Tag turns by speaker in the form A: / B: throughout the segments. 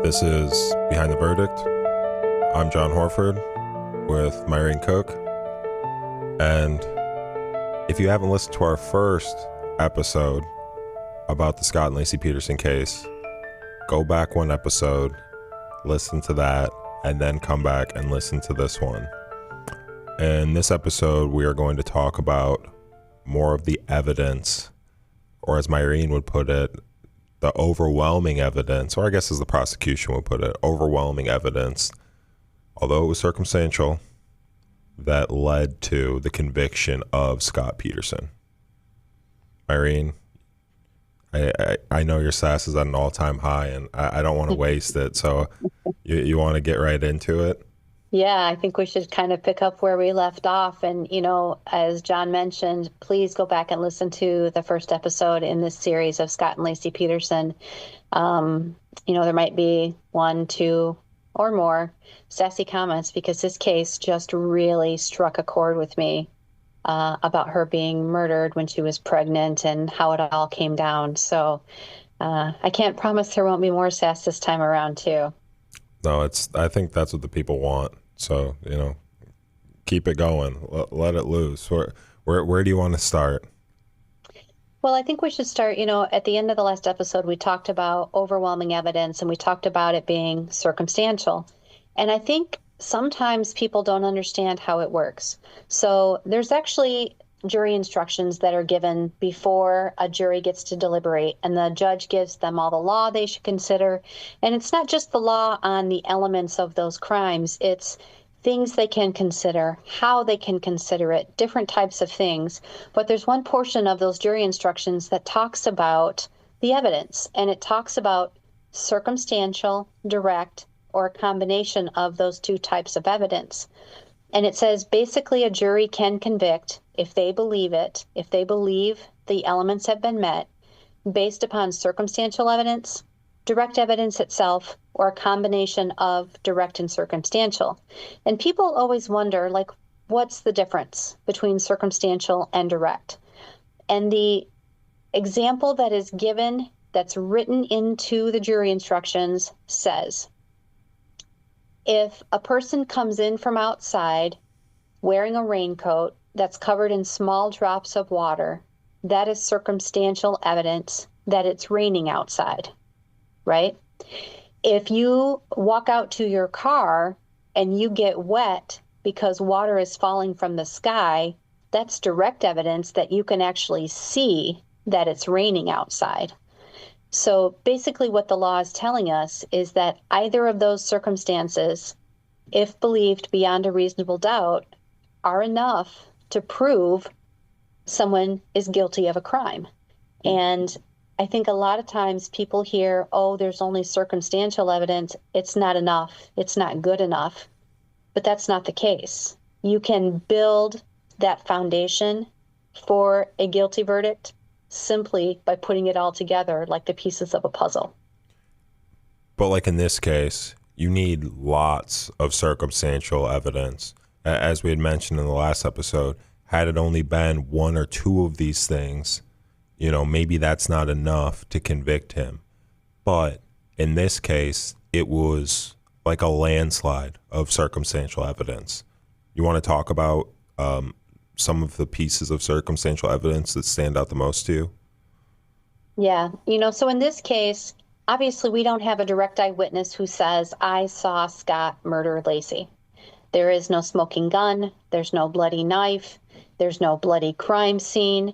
A: This is Behind the Verdict. I'm John Horford with Myrene Cook. And if you haven't listened to our first episode about the Scott and Laci Peterson case, go back one episode, listen to that, and then come back and listen to this one. In this episode, we are going to talk about more of the evidence, or as Myrene would put it, the overwhelming evidence, or I guess as the prosecution would put it, overwhelming evidence, although it was circumstantial, that led to the conviction of Scott Peterson. Myrene, I know your sass is at an all-time high, and I don't want to waste it, so you want to get right into it?
B: Yeah, I think we should kind of pick up where we left off. And, as John mentioned, please go back and listen to the first episode in this series of Scott and Laci Peterson. There might be one, two, or more sassy comments because this case just really struck a chord with me about her being murdered when she was pregnant and how it all came down. So I can't promise there won't be more sass this time around, too.
A: No, I think that's what the people want. So, keep it going. Let it loose. Where do you want to start?
B: Well, I think we should start, at the end of the last episode, we talked about overwhelming evidence and we talked about it being circumstantial. And I think sometimes people don't understand how it works. So there's actually jury instructions that are given before a jury gets to deliberate, and the judge gives them all the law they should consider. And it's not just the law on the elements of those crimes, it's things they can consider, how they can consider it, different types of things. But there's one portion of those jury instructions that talks about the evidence, and it talks about circumstantial, direct, or a combination of those two types of evidence. And it says basically a jury can convict if they believe it, if they believe the elements have been met, based upon circumstantial evidence, direct evidence itself, or a combination of direct and circumstantial. And people always wonder, what's the difference between circumstantial and direct? And the example that is given, that's written into the jury instructions, says, if a person comes in from outside wearing a raincoat that's covered in small drops of water, that is circumstantial evidence that it's raining outside, right? If you walk out to your car and you get wet because water is falling from the sky, that's direct evidence that you can actually see that it's raining outside. So basically what the law is telling us is that either of those circumstances, if believed beyond a reasonable doubt, are enough to prove someone is guilty of a crime. And I think a lot of times people hear, oh, there's only circumstantial evidence. It's not enough. It's not good enough. But that's not the case. You can build that foundation for a guilty verdict simply by putting it all together like the pieces of a puzzle.
A: But like in this case, you need lots of circumstantial evidence. As we had mentioned in the last episode, had it only been one or two of these things, maybe that's not enough to convict him. But in this case, it was like a landslide of circumstantial evidence. You want to talk about some of the pieces of circumstantial evidence that stand out the most to you?
B: Yeah. So in this case, obviously we don't have a direct eyewitness who says, I saw Scott murder Laci. There is no smoking gun. There's no bloody knife. There's no bloody crime scene.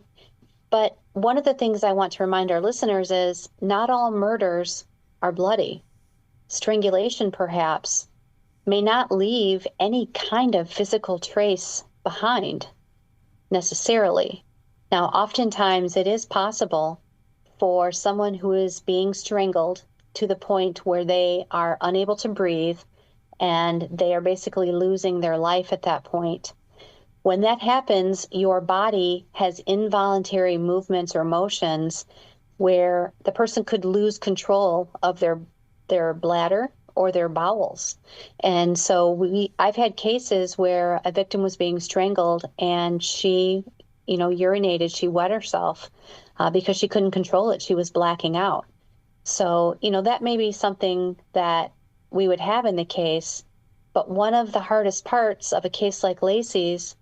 B: But one of the things I want to remind our listeners is not all murders are bloody. Strangulation, perhaps, may not leave any kind of physical trace behind necessarily. Now, oftentimes it is possible for someone who is being strangled to the point where they are unable to breathe and they are basically losing their life at that point. When that happens, your body has involuntary movements or motions where the person could lose control of their bladder or their bowels. And so I've had cases where a victim was being strangled and she, urinated, she wet herself because she couldn't control it. She was blacking out. So, that may be something that we would have in the case. But one of the hardest parts of a case like Laci's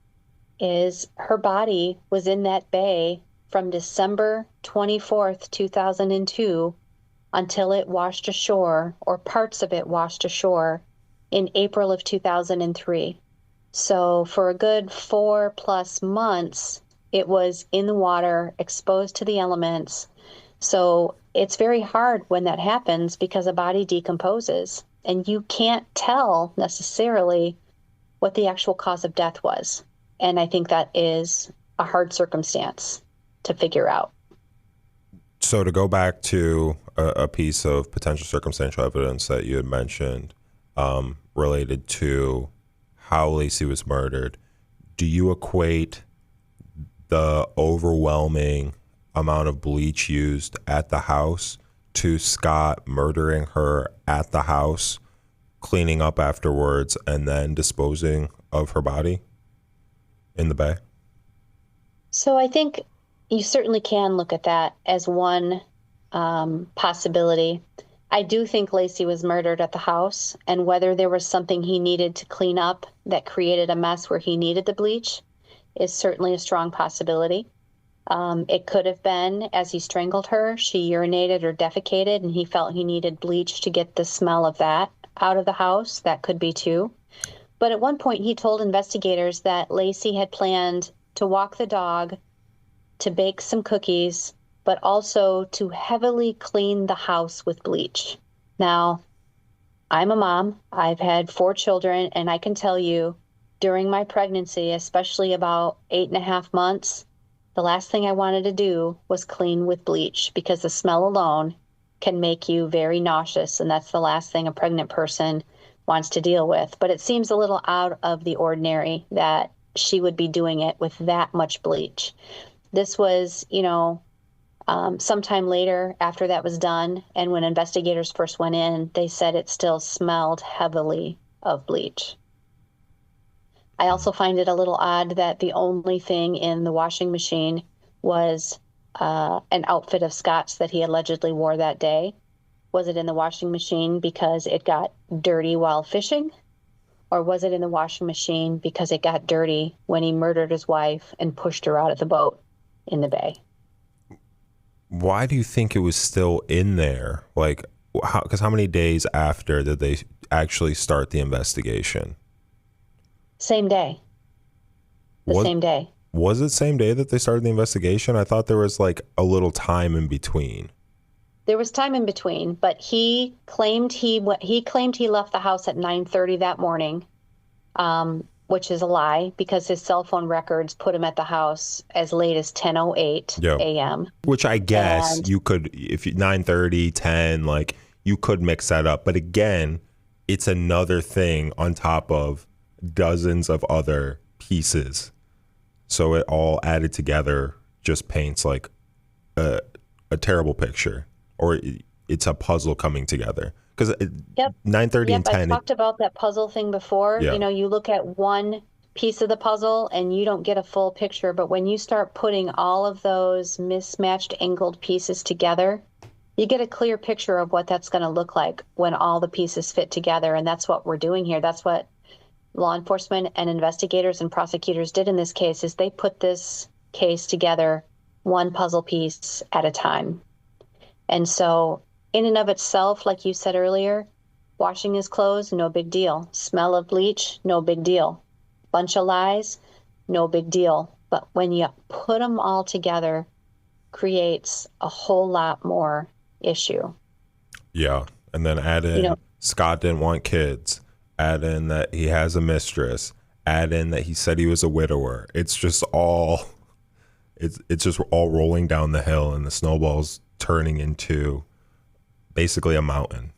B: is her body was in that bay from December 24th, 2002, until it washed ashore, or parts of it washed ashore, in April of 2003. So for a good 4+ months, it was in the water, exposed to the elements. So it's very hard when that happens because a body decomposes and you can't tell necessarily what the actual cause of death was. And I think that is a hard circumstance to figure out.
A: So to go back to a piece of potential circumstantial evidence that you had mentioned, related to how Laci was murdered, do you equate the overwhelming amount of bleach used at the house to Scott murdering her at the house, cleaning up afterwards, and then disposing of her body in the bay?
B: So I think you certainly can look at that as one possibility. I do think Laci was murdered at the house, and whether there was something he needed to clean up that created a mess where he needed the bleach is certainly a strong possibility. It could have been as he strangled her, she urinated or defecated, and he felt he needed bleach to get the smell of that out of the house. That could be too. But at one point, he told investigators that Laci had planned to walk the dog, to bake some cookies, but also to heavily clean the house with bleach. Now, I'm a mom. I've had 4 children, and I can tell you during my pregnancy, especially about 8.5 months, the last thing I wanted to do was clean with bleach because the smell alone can make you very nauseous, and that's the last thing a pregnant person wants to deal with. But it seems a little out of the ordinary that she would be doing it with that much bleach. This was, sometime later after that was done, and when investigators first went in, they said it still smelled heavily of bleach. I also find it a little odd that the only thing in the washing machine was an outfit of Scott's that he allegedly wore that day. Was it in the washing machine because it got dirty while fishing? Or was it in the washing machine because it got dirty when he murdered his wife and pushed her out of the boat in the bay?
A: Why do you think it was still in there? Like, because how many days after did they actually start the investigation?
B: Same day. Same day.
A: Was it same day that they started the investigation? I thought there was like a little time in between.
B: There was time in between, but he claimed he left the house at 9:30 that morning, which is a lie because his cell phone records put him at the house as late as 10:08 a.m.
A: Which I guess you could, if 9:30, 10, like you could mix that up. But again, it's another thing on top of dozens of other pieces. So it all added together just paints like a terrible picture, or it's a puzzle coming together. Because 9:30 and 10.
B: I talked about that puzzle thing before.
A: Yeah.
B: You look at one piece of the puzzle and you don't get a full picture. But when you start putting all of those mismatched angled pieces together, you get a clear picture of what that's going to look like when all the pieces fit together. And that's what we're doing here. That's what law enforcement and investigators and prosecutors did in this case, is they put this case together one puzzle piece at a time. And so in and of itself, like you said earlier, washing his clothes, no big deal. Smell of bleach, no big deal. Bunch of lies, no big deal. But when you put them all together, creates a whole lot more issue.
A: Yeah. And then add in Scott didn't want kids. Add in that he has a mistress. Add in that he said he was a widower. It's just all, it's just all rolling down the hill, and the snowball's turning into basically a mountain.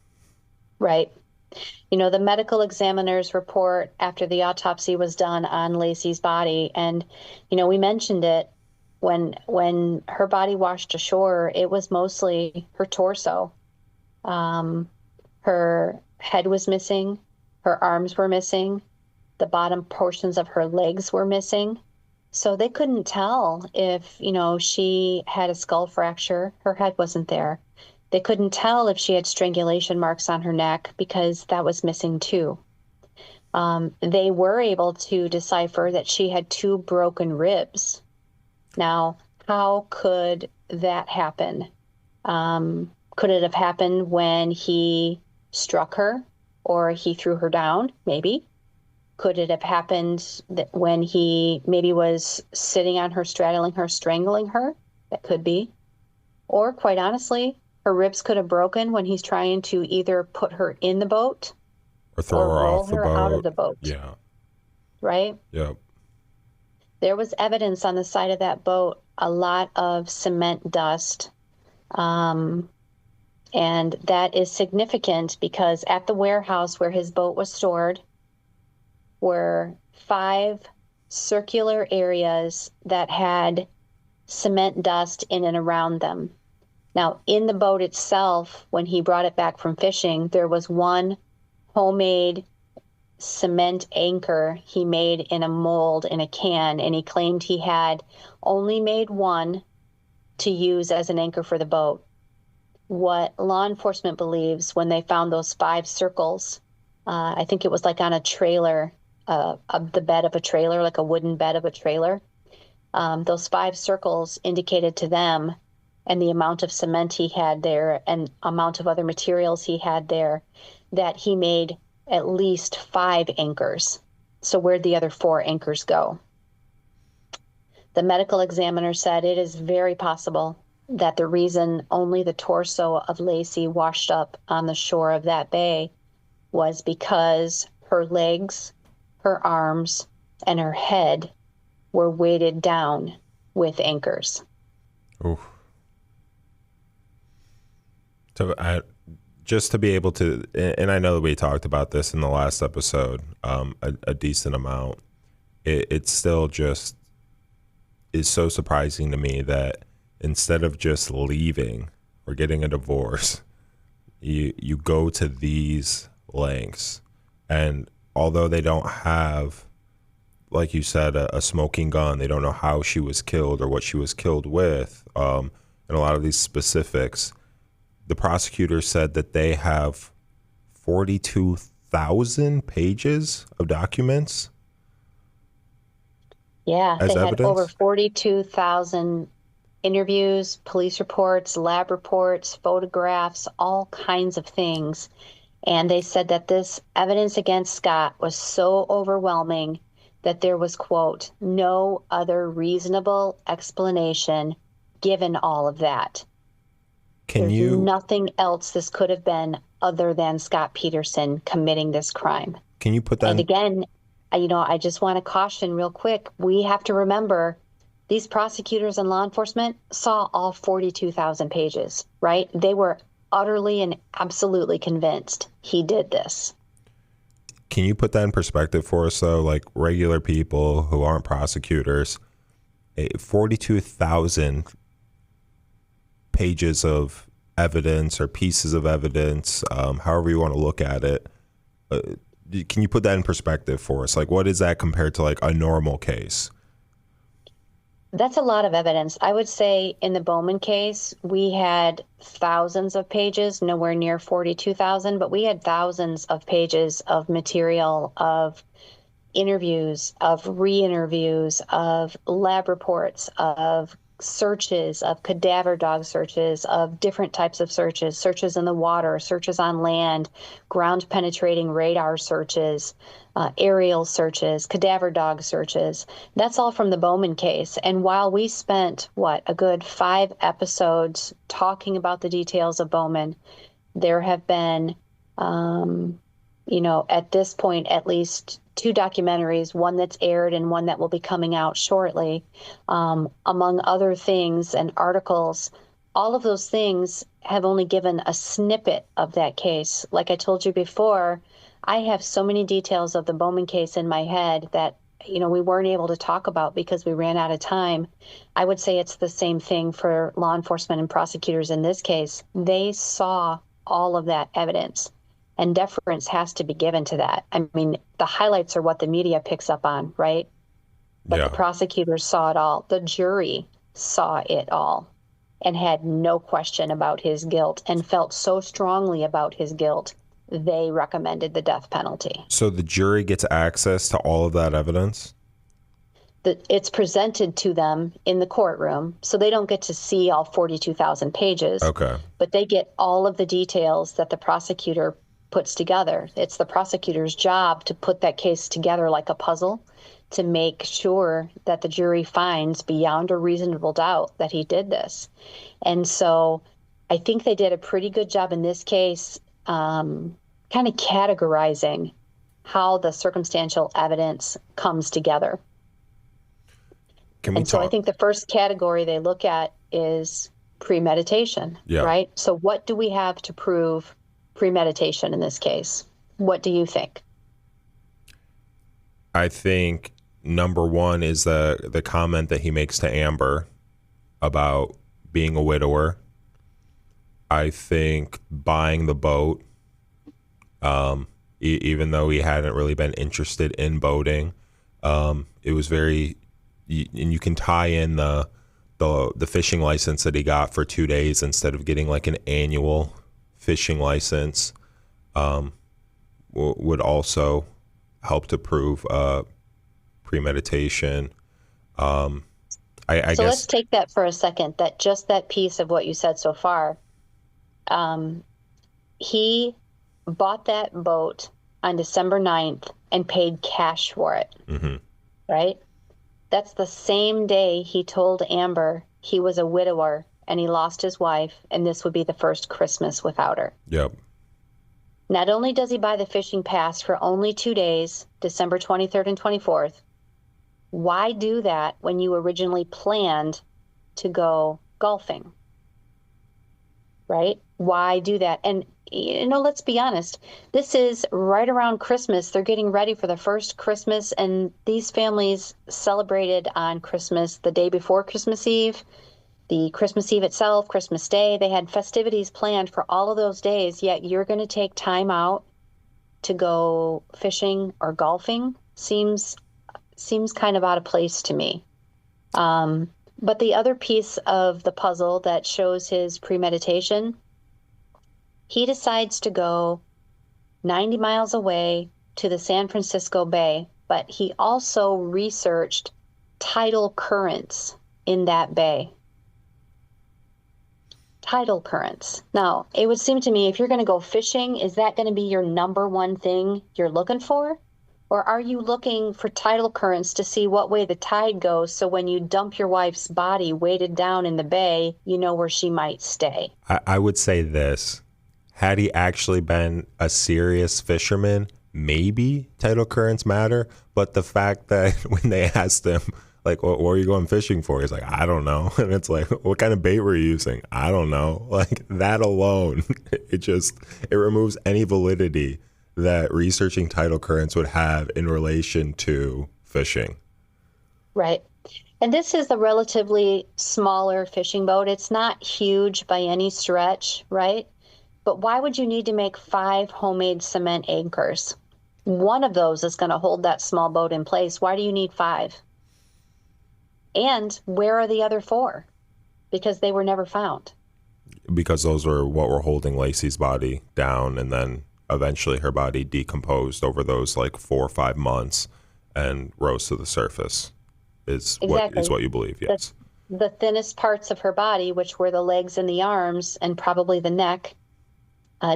B: Right. The medical examiner's report after the autopsy was done on Laci's body, and we mentioned it when her body washed ashore, it was mostly her torso. Her head was missing. Her arms were missing. The bottom portions of her legs were missing. So they couldn't tell if, she had a skull fracture. Her head wasn't there. They couldn't tell if she had strangulation marks on her neck because that was missing too. They were able to decipher that she had 2 broken ribs. Now, how could that happen? Could it have happened when he struck her or he threw her down? Maybe. Could it have happened that when he maybe was sitting on her, straddling her, strangling her? That could be. Or quite honestly, her ribs could have broken when he's trying to either put her in the boat
A: Or throw
B: or
A: her
B: roll
A: off the
B: her out of
A: boat.
B: the boat.
A: Yeah.
B: Right?
A: Yep.
B: There was evidence on the side of that boat, a lot of cement dust. And that is significant because at the warehouse where his boat was stored were 5 circular areas that had cement dust in and around them. Now, in the boat itself, when he brought it back from fishing, there was one homemade cement anchor he made in a mold in a can, and he claimed he had only made one to use as an anchor for the boat. What law enforcement believes when they found those 5 circles, I think it was like on a trailer, of the bed of a trailer, like a wooden bed of a trailer. Those 5 circles indicated to them, and the amount of cement he had there and amount of other materials he had there, that he made at least 5 anchors. So where'd the other 4 anchors go? The medical examiner said it is very possible that the reason only the torso of Laci washed up on the shore of that bay was because her legs, her arms, and her head were weighted down with anchors.
A: Oof. So just to be able to, and I know that we talked about this in the last episode, a decent amount, it still just is so surprising to me that instead of just leaving or getting a divorce, you go to these lengths. And although they don't have, like you said, a smoking gun, they don't know how she was killed or what she was killed with, and a lot of these specifics, the prosecutor said that they have 42,000 pages of documents.
B: Yeah,
A: as
B: they had
A: evidence?
B: over 42,000 interviews, police reports, lab reports, photographs, all kinds of things. And they said that this evidence against Scott was so overwhelming that there was, quote, no other reasonable explanation given all of that. There's nothing else this could have been other than Scott Peterson committing this crime.
A: Can you put that?
B: And again, I just want to caution real quick. We have to remember these prosecutors and law enforcement saw all 42,000 pages, right? They were utterly and absolutely convinced he did this.
A: Can you put that in perspective for us, though? Like regular people who aren't prosecutors, 42,000 pages of evidence or pieces of evidence, however you want to look at it. Can you put that in perspective for us? Like, what is that compared to like a normal case?
B: That's a lot of evidence. I would say in the Bowman case, we had thousands of pages, nowhere near 42,000, but we had thousands of pages of material, of interviews, of re-interviews, of lab reports, of searches, of cadaver dog searches, of different types of searches, searches in the water, searches on land, ground penetrating radar searches, aerial searches, cadaver dog searches. That's all from the Bowman case. And while we spent, a good 5 episodes talking about the details of Bowman, there have been, at this point, at least 2 documentaries, one that's aired and one that will be coming out shortly, among other things, and articles. All of those things have only given a snippet of that case. Like I told you before, I have so many details of the Bowman case in my head that, we weren't able to talk about because we ran out of time. I would say it's the same thing for law enforcement and prosecutors in this case. They saw all of that evidence, and deference has to be given to that. I mean, the highlights are what the media picks up on, right? But
A: Yeah.
B: The prosecutors saw it all. The jury saw it all. and had no question about his guilt and felt so strongly about his guilt, they recommended the death penalty.
A: So the jury gets access to all of that evidence?
B: It's presented to them in the courtroom, so they don't get to see all 42,000 pages.
A: Okay.
B: But they get all of the details that the prosecutor puts together. It's the prosecutor's job to put that case together like a puzzle to make sure that the jury finds beyond a reasonable doubt that he did this. And so I think they did a pretty good job in this case, kind of categorizing how the circumstantial evidence comes together. So I think the first category they look at is premeditation, right? So what do we have to prove premeditation in this case? What do you think?
A: I think number one is the comment that he makes to Amber about being a widower. I think buying the boat, even though he hadn't really been interested in boating, it was very... and you can tie in the fishing license that he got for 2 days instead of getting like an annual fishing license, would also help to prove premeditation. I guess.
B: Let's take that for a second. That piece of what you said so far. He bought that boat on December 9th and paid cash for it, right? That's the same day he told Amber he was a widower and he lost his wife, and this would be the first Christmas without her.
A: Yep.
B: Not only does he buy the fishing pass for only 2 days, December 23rd and 24th, why do that when you originally planned to go golfing? Right? Why do that? And, let's be honest, this is right around Christmas. They're getting ready for the first Christmas, and these families celebrated on Christmas the day before Christmas Eve, the Christmas Eve itself, Christmas Day. They had festivities planned for all of those days, yet you're going to take time out to go fishing or golfing? Seems kind of out of place to me. But the other piece of the puzzle that shows his premeditation, he decides to go 90 miles away to the San Francisco Bay, but he also researched tidal currents in that bay. Tidal currents. Now, it would seem to me if you're going to go fishing, is that going to be your number one thing you're looking for? Or are you looking for tidal currents to see what way the tide goes so when you dump your wife's body weighted down in the bay, you know where she might stay?
A: I would say this. Had he actually been a serious fisherman, maybe tidal currents matter. But the fact that when they asked him, like, what are you going fishing for? He's like, I don't know. And it's like, what kind of bait were you using? I don't know. Like, that alone, it removes any validity that researching tidal currents would have in relation to fishing.
B: Right. And this is a relatively smaller fishing boat. It's not huge by any stretch, right? But why would you need to make 5 homemade cement anchors? One of those is going to hold that small boat in place. Why do you need 5? And where are the other 4? Because they were never found.
A: Because those are what were holding Laci's body down, and then eventually her body decomposed over those like 4 or 5 months and rose to the surface is what you believe. Yes.
B: The thinnest parts of her body, which were the legs and the arms and probably the neck,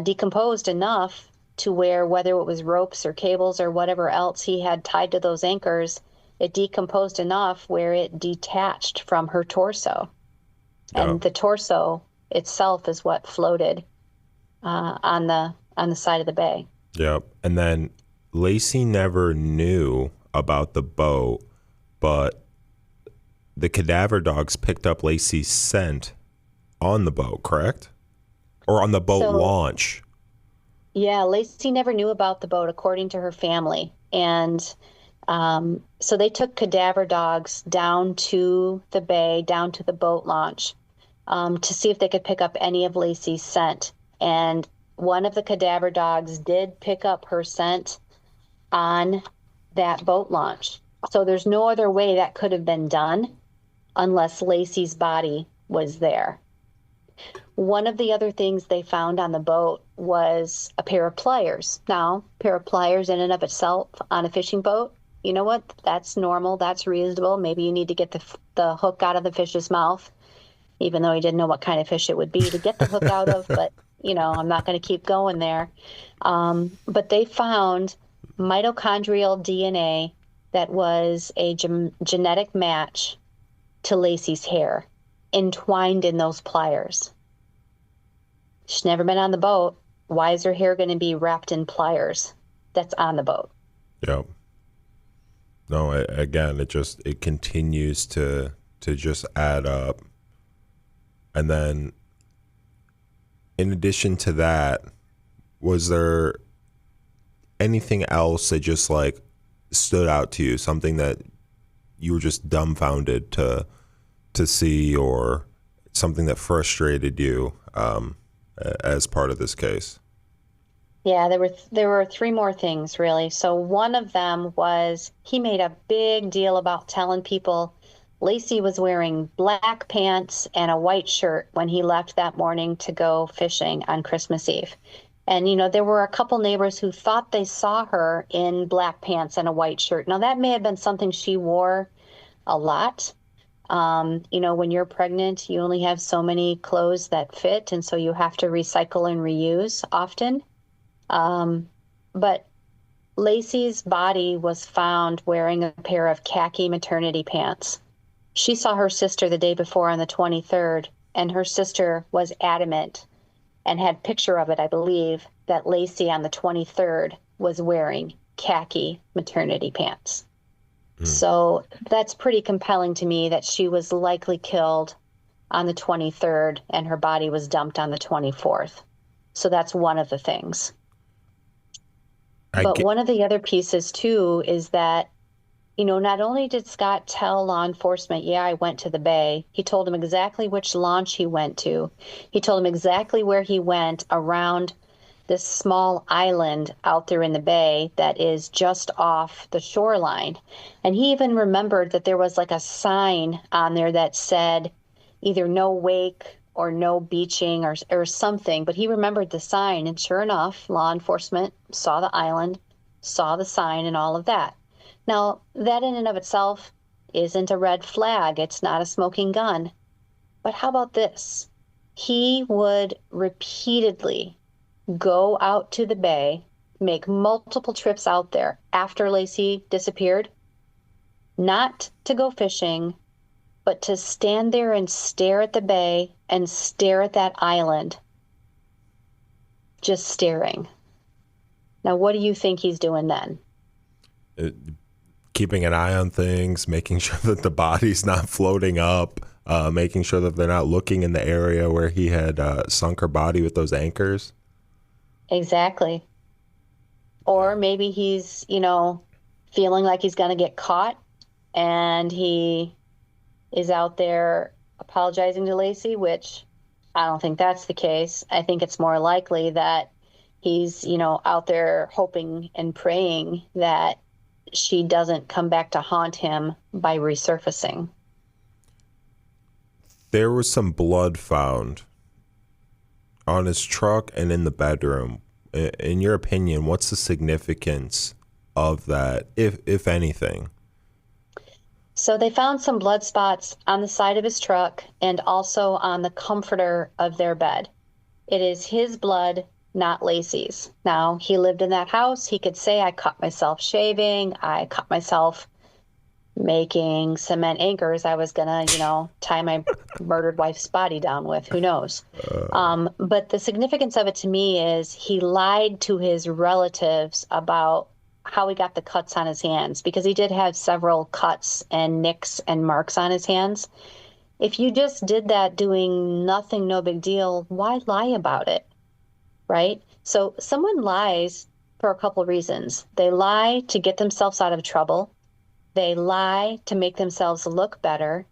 B: decomposed enough to where whether it was ropes or cables or whatever else he had tied to those anchors, it decomposed enough where it detached from her torso. Yeah. And the torso itself is what floated on the side of the bay.
A: Yep. And then Laci never knew about the boat, but the cadaver dogs picked up Laci's scent on the boat, correct? Or on the boat launch?
B: Yeah, Laci never knew about the boat, according to her family. And so they took cadaver dogs down to the bay, down to the boat launch, to see if they could pick up any of Laci's scent. And one of the cadaver dogs did pick up her scent on that boat launch. So there's no other way that could have been done unless Laci's body was there. One of the other things they found on the boat was a pair of pliers. Now, a pair of pliers in and of itself on a fishing boat, you know what? That's normal. That's reasonable. Maybe you need to get the hook out of the fish's mouth, even though he didn't know what kind of fish it would be to get the hook out of. But, I'm not going to keep going there. But they found mitochondrial DNA that was a genetic match to Laci's hair entwined in those pliers. She's never been on the boat. Why is her hair going to be wrapped in pliers that's on the boat?
A: Yep. No, again, it continues to just add up. And then in addition to that, was there anything else that just like stood out to you, something that you were just dumbfounded to see, or something that frustrated you as part of this case?
B: Yeah, there were three more things really. So one of them was he made a big deal about telling people Laci was wearing black pants and a white shirt when he left that morning to go fishing on Christmas Eve. And, there were a couple neighbors who thought they saw her in black pants and a white shirt. Now, that may have been something she wore a lot. When you're pregnant, you only have so many clothes that fit, and so you have to recycle and reuse often. But Laci's body was found wearing a pair of khaki maternity pants. She saw her sister the day before on the 23rd, and her sister was adamant and had a picture of it, I believe, that Laci on the 23rd was wearing khaki maternity pants. So that's pretty compelling to me that she was likely killed on the 23rd and her body was dumped on the 24th. So that's one of the things. But one of the other pieces, too, is that, not only did Scott tell law enforcement, yeah, I went to the bay, he told them exactly which launch he went to. He told them exactly where he went around this small island out there in the bay that is just off the shoreline. And he even remembered that there was like a sign on there that said either no wake or no beaching or something, but he remembered the sign. And sure enough, law enforcement saw the island, saw the sign and all of that. Now, that in and of itself isn't a red flag. It's not a smoking gun. But how about this? He would repeatedly go out to the bay, make multiple trips out there after Laci disappeared, not to go fishing, but to stand there and stare at the bay and stare at that island, just staring. Now, what do you think he's doing then?
A: Keeping an eye on things, making sure that the body's not floating up, making sure that they're not looking in the area where he had sunk her body with those anchors.
B: Exactly. Or maybe he's, feeling like he's going to get caught and he is out there apologizing to Laci, which I don't think that's the case. I think it's more likely that he's, out there hoping and praying that she doesn't come back to haunt him by resurfacing.
A: There was some blood found on his truck and in the bedroom. In your opinion, what's the significance of that, if anything?
B: So they found some blood spots on the side of his truck and also on the comforter of their bed. It is his blood, not Laci's. Now, he lived in that house. He could say, I caught myself shaving. I caught myself making cement anchors I was going to, tie my murdered wife's body down with. Who knows? But the significance of it to me is he lied to his relatives about how he got the cuts on his hands, because he did have several cuts and nicks and marks on his hands. If you just did that doing nothing, no big deal, why lie about it? Right? So someone lies for a couple of reasons. They lie to get themselves out of trouble. They lie to make themselves look better.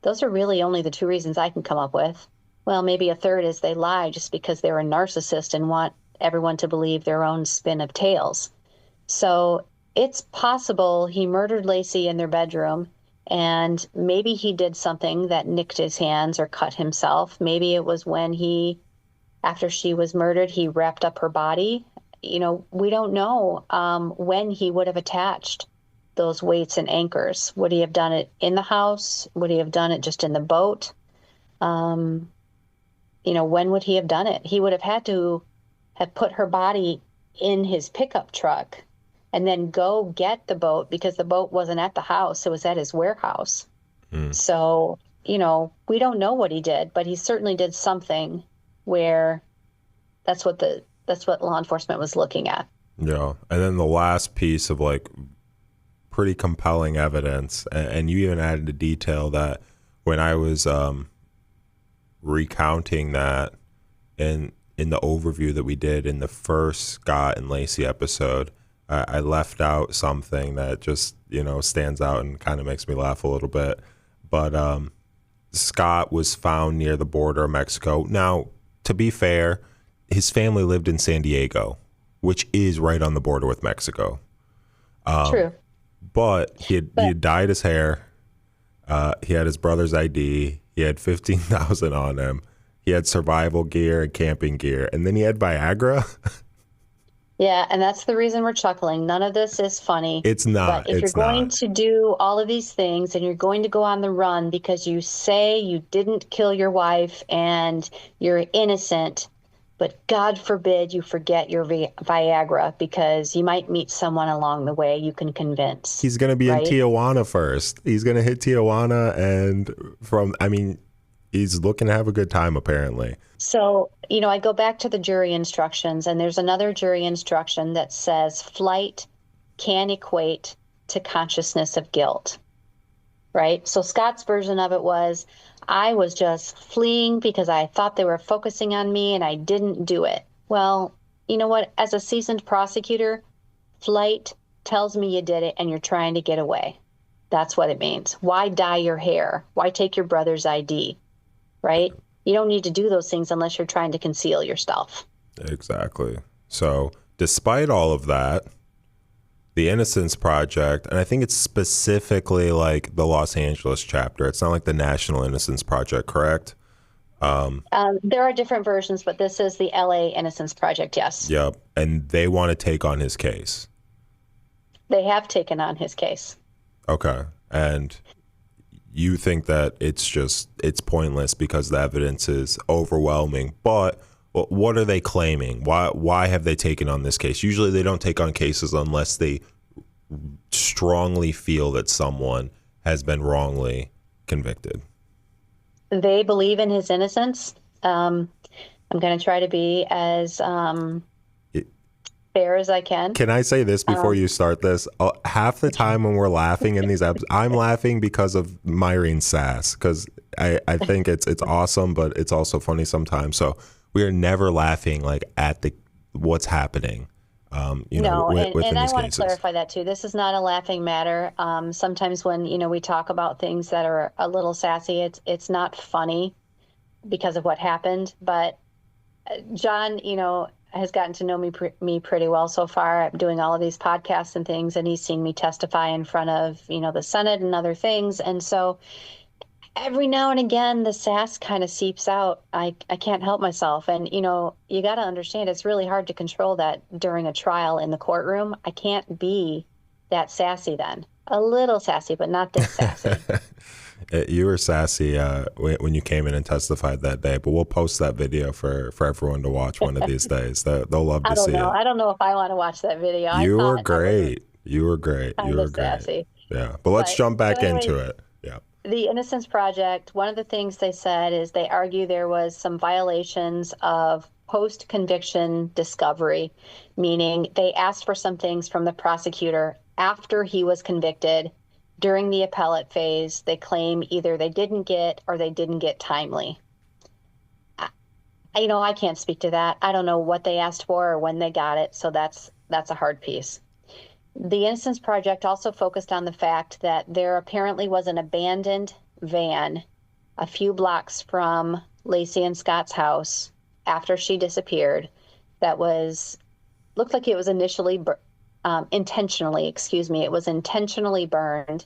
B: Those are really only the two reasons I can come up with. Well, maybe a third is they lie just because they're a narcissist and want everyone to believe their own spin of tales. So it's possible he murdered Laci in their bedroom And maybe he did something that nicked his hands or cut himself. Maybe it was when after she was murdered, he wrapped up her body. We don't know when he would have attached those weights and anchors. Would he have done it in the house? Would he have done it just in the boat? When would he have done it? He would have had to have put her body in his pickup truck and then go get the boat, because the boat wasn't at the house. It was at his warehouse. So, we don't know what he did, but he certainly did something where that's what law enforcement was looking at.
A: Yeah. And then the last piece of like pretty compelling evidence, and you even added a detail that when I was recounting that in the overview that we did in the first Scott and Laci episode, I left out something that just, stands out and kind of makes me laugh a little bit. But Scott was found near the border of Mexico. Now, to be fair, his family lived in San Diego, which is right on the border with Mexico.
B: True.
A: But he had dyed his hair. He had his brother's ID. He had $15,000 on him. He had survival gear and camping gear. And then he had Viagra.
B: Yeah, and that's the reason we're chuckling. None of this is funny.
A: It's not.
B: But if you're going to do all of these things and you're going to go on the run because you say you didn't kill your wife and you're innocent, but God forbid you forget your Viagra because you might meet someone along the way you can convince.
A: He's going to be in Tijuana first. He's going to hit Tijuana, and he's looking to have a good time, apparently.
B: So, I go back to the jury instructions, and there's another jury instruction that says flight can equate to consciousness of guilt, right? So Scott's version of it was, I was just fleeing because I thought they were focusing on me and I didn't do it. Well, you know what? As a seasoned prosecutor, flight tells me you did it and you're trying to get away. That's what it means. Why dye your hair? Why take your brother's ID? Right? You don't need to do those things unless you're trying to conceal yourself.
A: Exactly. So despite all of that, the Innocence Project, and I think it's specifically like the Los Angeles chapter. It's not like the National Innocence Project, correct?
B: There are different versions, but this is the LA Innocence Project, yes.
A: Yep. And they want to take on his case.
B: They have taken on his case. Okay.
A: And you think that it's pointless because the evidence is overwhelming. But what are they claiming? Why have they taken on this case? Usually they don't take on cases unless they strongly feel that someone has been wrongly convicted.
B: They believe in his innocence. I'm going to try to be as fair as I can.
A: Can I say this before you start this? Half the time when we're laughing in these episodes, I'm laughing because of Myrene's sass, because I think it's awesome, but it's also funny sometimes. So we are never laughing like at what's happening. Within
B: and
A: these
B: I want
A: cases.
B: to clarify that too. This is not a laughing matter. Sometimes when we talk about things that are a little sassy, it's not funny because of what happened. But John, has gotten to know me pretty well so far. I'm doing all of these podcasts and things, and he's seen me testify in front of the Senate and other things. And so every now and again, the sass kind of seeps out. I can't help myself. And, you got to understand, it's really hard to control that during a trial in the courtroom. I can't be that sassy then. A little sassy, but not this sassy.
A: You were sassy when you came in and testified that day, but we'll post that video for everyone to watch one of these days. They'll love to see it.
B: I don't know if I want to watch that video.
A: You were great. You were great.
B: Sassy.
A: Yeah, but let's jump back into it. Yeah.
B: The Innocence Project, one of the things they said is they argue there was some violations of post-conviction discovery, meaning they asked for some things from the prosecutor after he was convicted. During the appellate phase, they claim either they didn't get or they didn't get timely. I can't speak to that. I don't know what they asked for or when they got it, so that's a hard piece. The Innocence Project also focused on the fact that there apparently was an abandoned van a few blocks from Laci and Scott's house after she disappeared that looked like it was initially intentionally, excuse me, it was intentionally burned.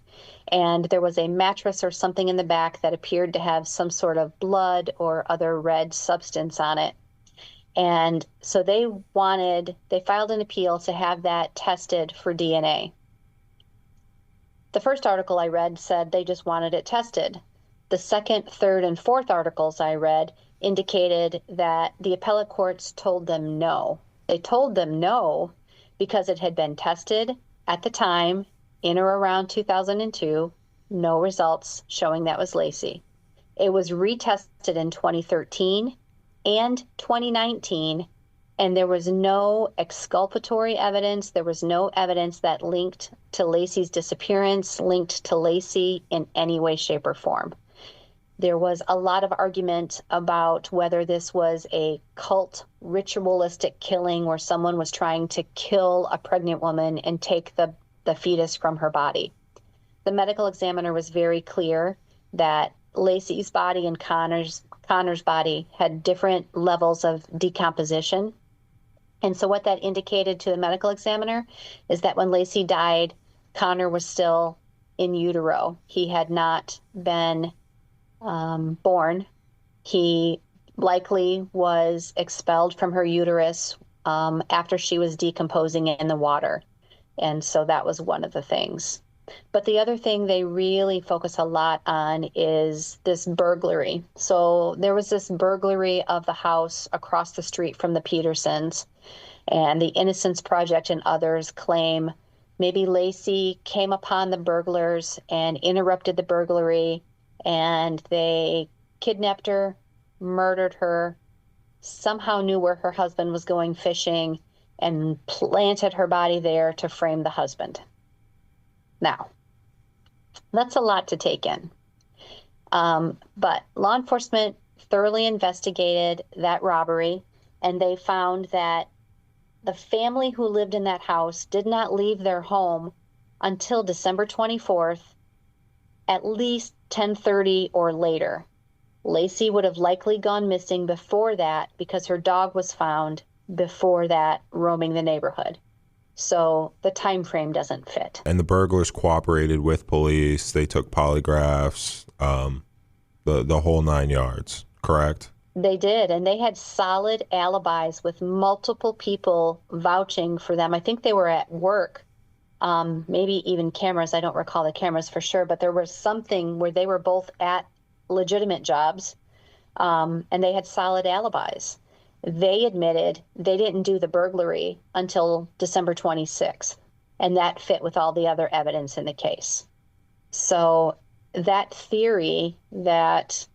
B: And there was a mattress or something in the back that appeared to have some sort of blood or other red substance on it. And so they filed an appeal to have that tested for DNA. The first article I read said they just wanted it tested. The second, third, and fourth articles I read indicated that the appellate courts told them no. They told them no because it had been tested at the time, in or around 2002, no results showing that was Laci. It was retested in 2013 and 2019, and there was no exculpatory evidence. There was no evidence that linked to Laci's disappearance, linked to Laci in any way, shape, or form. There was a lot of argument about whether this was a cult ritualistic killing where someone was trying to kill a pregnant woman and take the fetus from her body. The medical examiner was very clear that Laci's body and Connor's body had different levels of decomposition. And so what that indicated to the medical examiner is that when Laci died, Connor was still in utero. He had not been born. He likely was expelled from her uterus after she was decomposing in the water. And so that was one of the things. But the other thing they really focus a lot on is this burglary. So there was this burglary of the house across the street from the Petersons, and the Innocence Project and others claim maybe Laci came upon the burglars and interrupted the burglary, and they kidnapped her, murdered her, somehow knew where her husband was going fishing, and planted her body there to frame the husband. Now, that's a lot to take in. But law enforcement thoroughly investigated that robbery, and they found that the family who lived in that house did not leave their home until December 24th, at least 10:30 or later. Laci would have likely gone missing before that because her dog was found before that roaming the neighborhood. So the time frame doesn't fit.
A: And the burglars cooperated with police. They took polygraphs, the whole 9 yards, correct?
B: They did, and they had solid alibis with multiple people vouching for them. I think they were at work, maybe even cameras. I don't recall the cameras for sure, but there was something where they were both at legitimate jobs, and they had solid alibis. They admitted they didn't do the burglary until December 26th, and that fit with all the other evidence in the case. So that theory that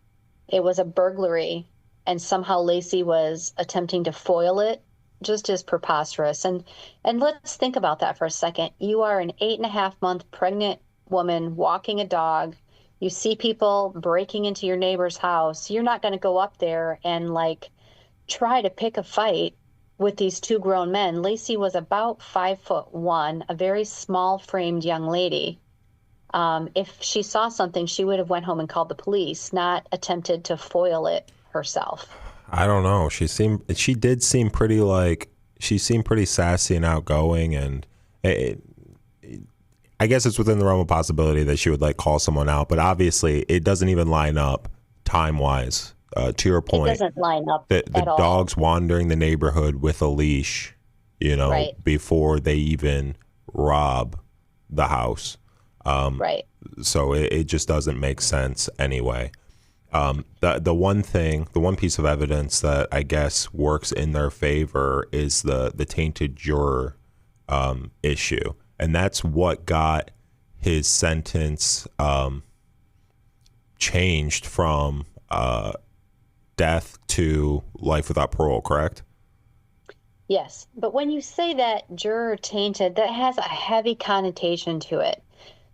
B: it was a burglary and somehow Laci was attempting to foil it just is preposterous. And let's think about that for a second. You are an 8.5-month pregnant woman walking a dog. You see people breaking into your neighbor's house. You're not going to go up there and try to pick a fight with these two grown men. Laci was about 5'1", a very small framed young lady. If she saw something, she would have went home and called the police, not attempted to foil it herself.
A: I don't know. She seemed pretty sassy and outgoing, and I guess it's within the realm of possibility that she would call someone out, but obviously it doesn't even line up time wise. To your point,
B: it doesn't line up
A: the
B: at all.
A: Dogs wandering the neighborhood with a leash,
B: Right.
A: before they even rob the house.
B: Right.
A: So it just doesn't make sense anyway. The one piece of evidence that I guess works in their favor is the tainted juror issue, and that's what got his sentence changed from death to life without parole, correct?
B: Yes, but when you say that juror tainted, that has a heavy connotation to it.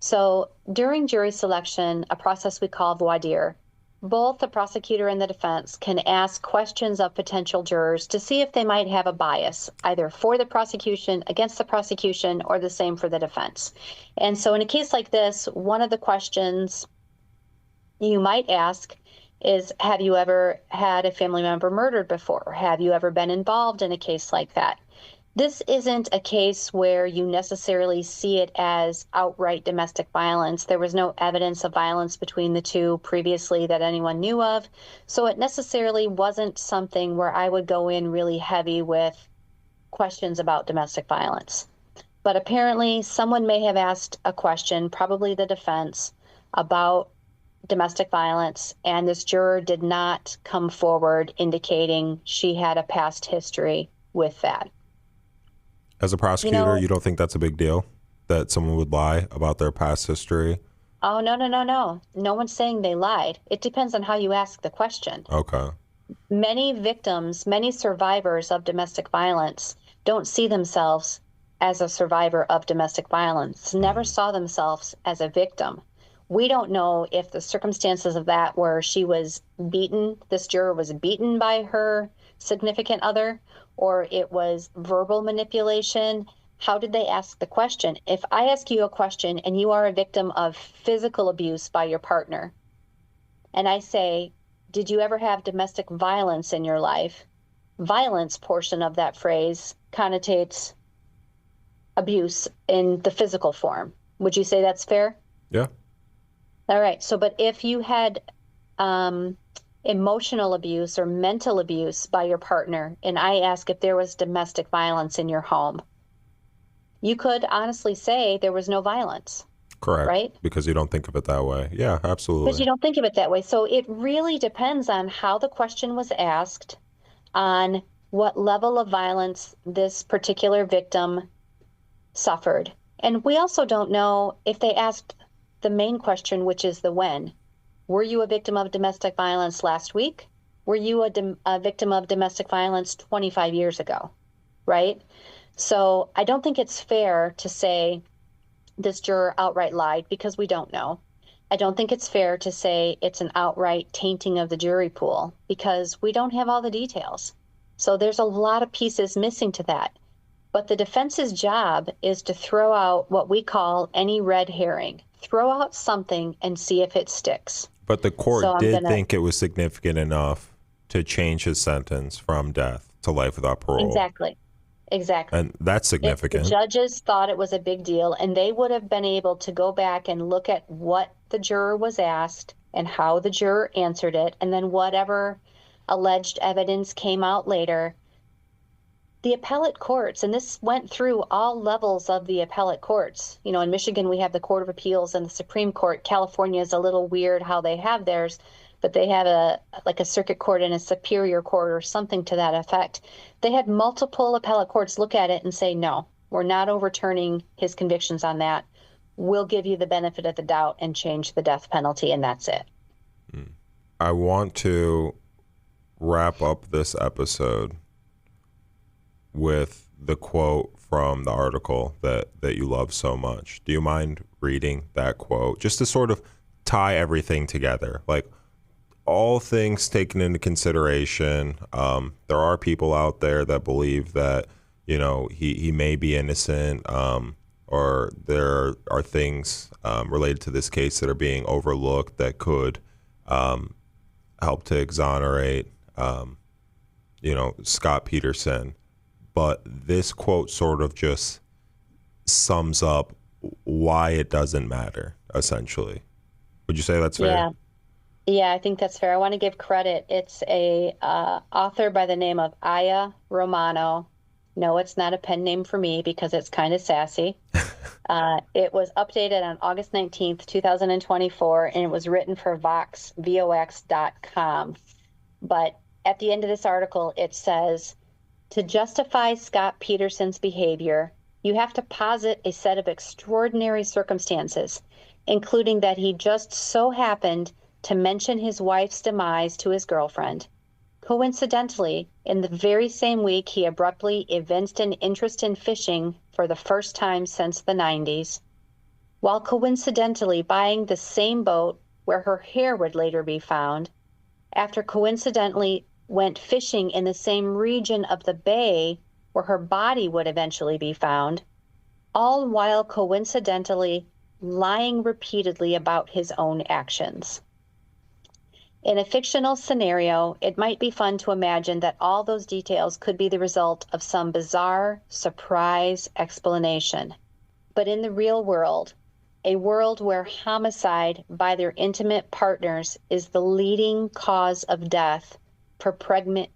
B: So during jury selection, a process we call voir dire, both the prosecutor and the defense can ask questions of potential jurors to see if they might have a bias, either for the prosecution, against the prosecution, or the same for the defense. And so in a case like this, one of the questions you might ask is, have you ever had a family member murdered before? Have you ever been involved in a case like that? This isn't a case where you necessarily see it as outright domestic violence. There was no evidence of violence between the two previously that anyone knew of. So it necessarily wasn't something where I would go in really heavy with questions about domestic violence. But apparently someone may have asked a question, probably the defense, about domestic violence, and this juror did not come forward indicating she had a past history with that.
A: As a prosecutor, you don't think that's a big deal that someone would lie about their past history?
B: Oh, no, no, no, no. No one's saying they lied. It depends on how you ask the question.
A: Okay.
B: Many victims, many survivors of domestic violence don't see themselves as a survivor of domestic violence, never saw themselves as a victim. We don't know if the circumstances of that were she was beaten, this juror was beaten by her significant other, or it was verbal manipulation. How did they ask the question? If I ask you a question and you are a victim of physical abuse by your partner, and I say, did you ever have domestic violence in your life? Violence portion of that phrase connotates abuse in the physical form. Would you say that's fair?
A: Yeah.
B: All right. So, but if you had emotional abuse or mental abuse by your partner, and I ask if there was domestic violence in your home, you could honestly say there was no violence.
A: Correct.
B: Right?
A: Because you don't think of it that way. Yeah, absolutely.
B: Because you don't think of it that way. So it really depends on how the question was asked, on what level of violence this particular victim suffered. And we also don't know if they asked the main question, which is the when. Were you a victim of domestic violence last week? Were you a victim of domestic violence 25 years ago? Right? So I don't think it's fair to say this juror outright lied, because we don't know. I don't think it's fair to say it's an outright tainting of the jury pool, because we don't have all the details. So there's a lot of pieces missing to that. But the defense's job is to throw out what we call any red herring. Throw out something and see if it sticks.
A: But the court did think it was significant enough to change his sentence from death to life without parole.
B: Exactly.
A: And that's significant.
B: If the judges thought it was a big deal, and they would have been able to go back and look at what the juror was asked and how the juror answered it, and then whatever alleged evidence came out later, the appellate courts, and this went through all levels of the appellate courts. You know, in Michigan, we have the Court of Appeals and the Supreme Court. California is a little weird how they have theirs, but they have a circuit court and a superior court or something to that effect. They had multiple appellate courts look at it and say, no, we're not overturning his convictions on that. We'll give you the benefit of the doubt and change the death penalty, and that's it.
A: I want to wrap up this episode with the quote from the article that you love so much. Do you mind reading that quote just to sort of tie everything together? Like, all things taken into consideration, there are people out there that believe that, you know, he may be innocent, or there are things related to this case that are being overlooked that could help to exonerate, Scott Peterson. But this quote sort of just sums up why it doesn't matter, essentially. Would you say that's fair?
B: Yeah, I think that's fair. I want to give credit. It's a author by the name of Aya Romano. No, it's not a pen name for me because it's kind of sassy. It was updated on August 19th, 2024, and it was written for vox.com. But at the end of this article, it says, to justify Scott Peterson's behavior, you have to posit a set of extraordinary circumstances, including that he just so happened to mention his wife's demise to his girlfriend. Coincidentally, in the very same week, he abruptly evinced an interest in fishing for the first time since the 90s, while coincidentally buying the same boat where her hair would later be found, after coincidentally went fishing in the same region of the bay where her body would eventually be found, all while coincidentally lying repeatedly about his own actions. In a fictional scenario, it might be fun to imagine that all those details could be the result of some bizarre surprise explanation. But in the real world, a world where homicide by their intimate partners is the leading cause of death for pregnant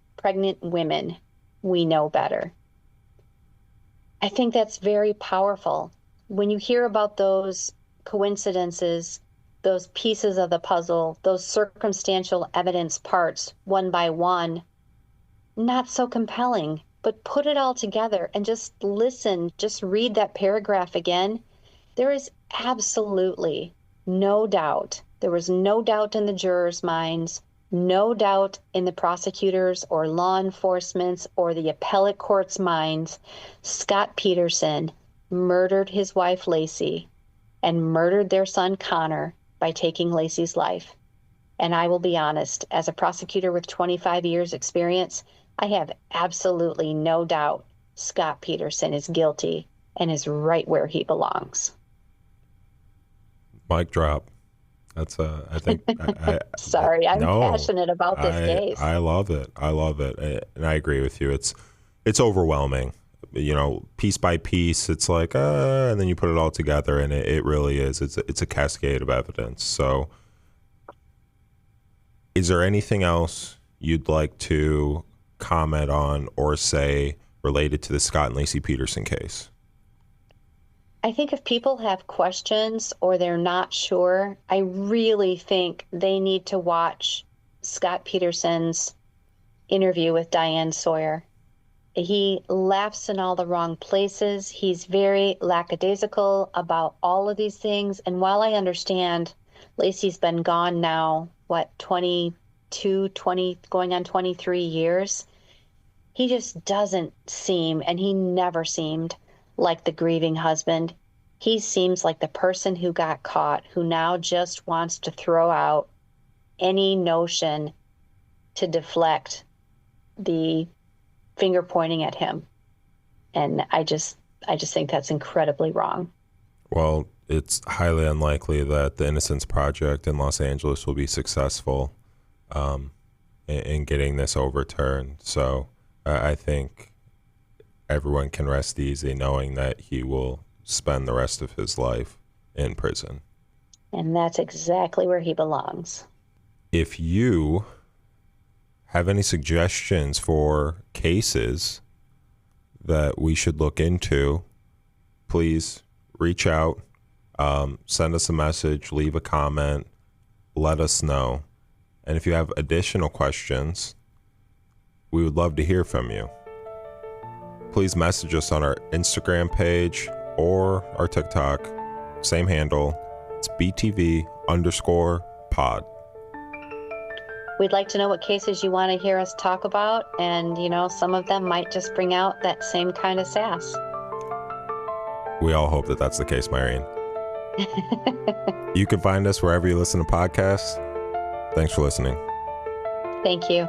B: women, we know better. I think that's very powerful. When you hear about those coincidences, those pieces of the puzzle, those circumstantial evidence parts, one by one, not so compelling, but put it all together and just listen, just read that paragraph again. There is absolutely no doubt. There was no doubt in the jurors' minds, no doubt in the prosecutors or law enforcement's or the appellate court's minds. Scott Peterson murdered his wife, Laci, and murdered their son, Connor, by taking Laci's life. And I will be honest, as a prosecutor with 25 years experience, I have absolutely no doubt Scott Peterson is guilty and is right where he belongs.
A: Mic drop. That's I think.
B: Sorry, I'm passionate about this case.
A: I love it. I love it, and I agree with you. It's overwhelming. You know, piece by piece, it's like, and then you put it all together, and it really is. It's a cascade of evidence. So, is there anything else you'd like to comment on or say related to the Scott and Laci Peterson case?
B: I think if people have questions or they're not sure, I really think they need to watch Scott Peterson's interview with Diane Sawyer. He laughs in all the wrong places. He's very lackadaisical about all of these things. And while I understand Laci's been gone now, 22, 20, going on 23 years, he just doesn't seem, and he never seemed, like the grieving husband. He seems like the person who got caught, who now just wants to throw out any notion to deflect the finger pointing at him. And I just think that's incredibly wrong.
A: Well, it's highly unlikely that the Innocence Project in Los Angeles will be successful in getting this overturned. So I think everyone can rest easy knowing that he will spend the rest of his life in prison.
B: And that's exactly where he belongs.
A: If you have any suggestions for cases that we should look into, please reach out, send us a message, leave a comment, let us know. And if you have additional questions, we would love to hear from you. Please message us on our Instagram page or our TikTok. Same handle. It's BTV_pod.
B: We'd like to know what cases you want to hear us talk about. And, some of them might just bring out that same kind of sass.
A: We all hope that that's the case, Myrene. You can find us wherever you listen to podcasts. Thanks for listening.
B: Thank you.